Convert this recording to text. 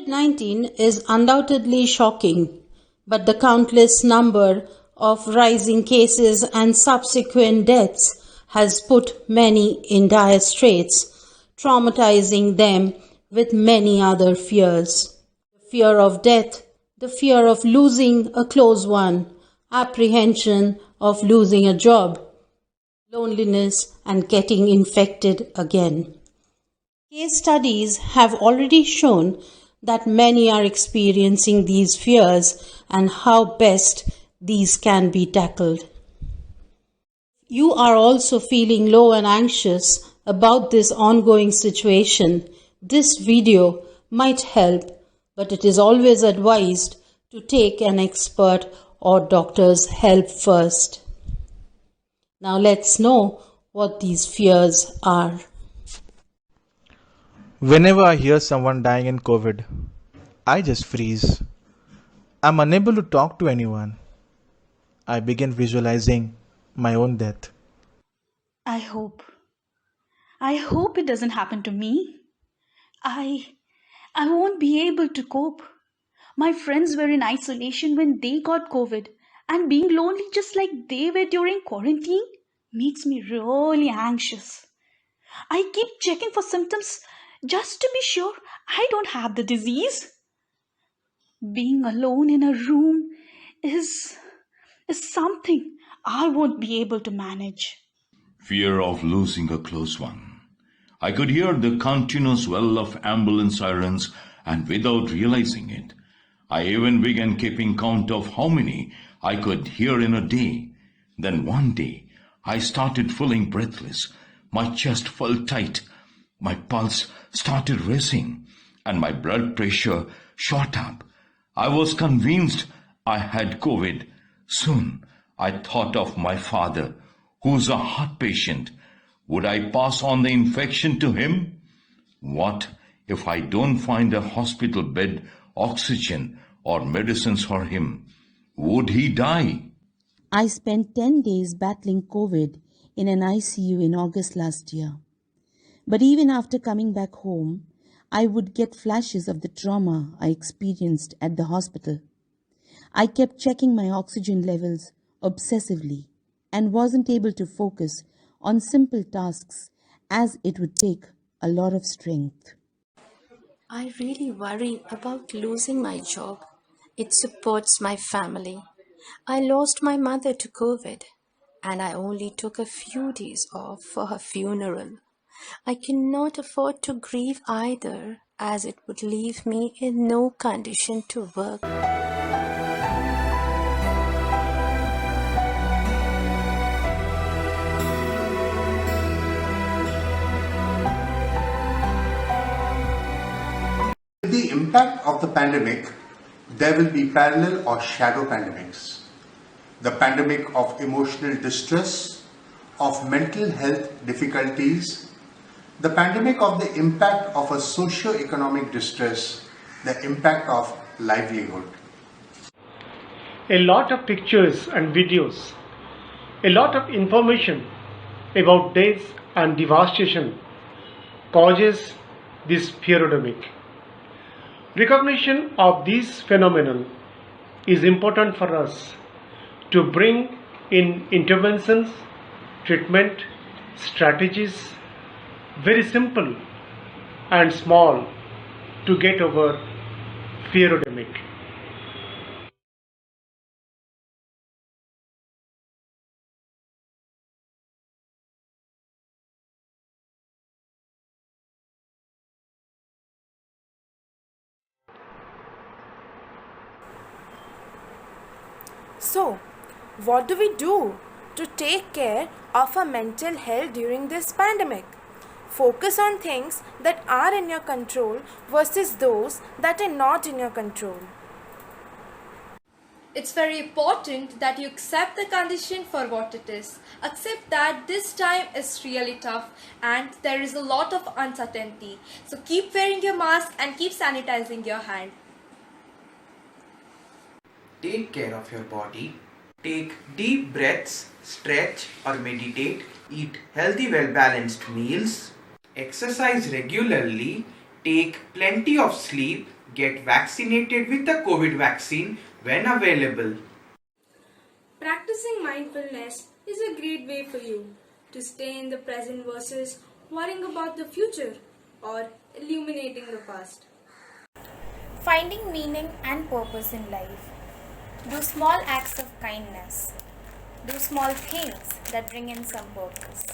COVID-19 is undoubtedly shocking, but the countless number of rising cases and subsequent deaths has put many in dire straits, traumatizing them with many other fears. The fear of death, the fear of losing a close one, apprehension of losing a job, loneliness and getting infected again. Case studies have already shown that many are experiencing these fears and how best these can be tackled. You are also feeling low and anxious about this ongoing situation. This video might help, but it is always advised to take an expert or doctor's help first. Now let's know what these fears are. Whenever I hear someone dying in COVID, I just freeze. I'm unable to talk to anyone. I begin visualizing my own death. I hope it doesn't happen to me. I won't be able to cope. My friends were in isolation when they got COVID, and being lonely just like they were during quarantine makes me really anxious. I keep checking for symptoms just to be sure I don't have the disease. Being alone in a room is something I won't be able to manage. Fear of losing a close one. I could hear the continuous well of ambulance sirens, and without realizing it, I even began keeping count of how many I could hear in a day. Then one day, I started feeling breathless. My chest felt tight. My pulse started racing, and my blood pressure shot up. I was convinced I had COVID. Soon, I thought of my father, who's a heart patient. Would I pass on the infection to him? What if I don't find a hospital bed, oxygen, or medicines for him? Would he die? I spent 10 days battling COVID in an ICU in August last year. But even after coming back home, I would get flashes of the trauma I experienced at the hospital. I kept checking my oxygen levels obsessively and wasn't able to focus on simple tasks as it would take a lot of strength. I really worry about losing my job. It supports my family. I lost my mother to COVID, and I only took a few days off for her funeral. I cannot afford to grieve either, as it would leave me in no condition to work. With the impact of the pandemic, there will be parallel or shadow pandemics. The pandemic of emotional distress, of mental health difficulties, the pandemic of the impact of a socio-economic distress, the impact of livelihood. A lot of pictures and videos, a lot of information about death and devastation causes this pandemic. Recognition of this phenomenon is important for us to bring in interventions, treatment, strategies, very simple and small, to get over pandemic. So, what do we do to take care of our mental health during this pandemic? Focus on things that are in your control versus those that are not in your control. It's very important that you accept the condition for what it is. Accept that this time is really tough and there is a lot of uncertainty. So keep wearing your mask and keep sanitizing your hand. Take care of your body. Take deep breaths, stretch or meditate. Eat healthy, well-balanced meals. Exercise regularly. Take plenty of sleep. Get vaccinated with the COVID vaccine when available. Practicing mindfulness is a great way for you to stay in the present versus worrying about the future or illuminating the past. Finding meaning and purpose in life. Do small acts of kindness. Do small things that bring in some purpose.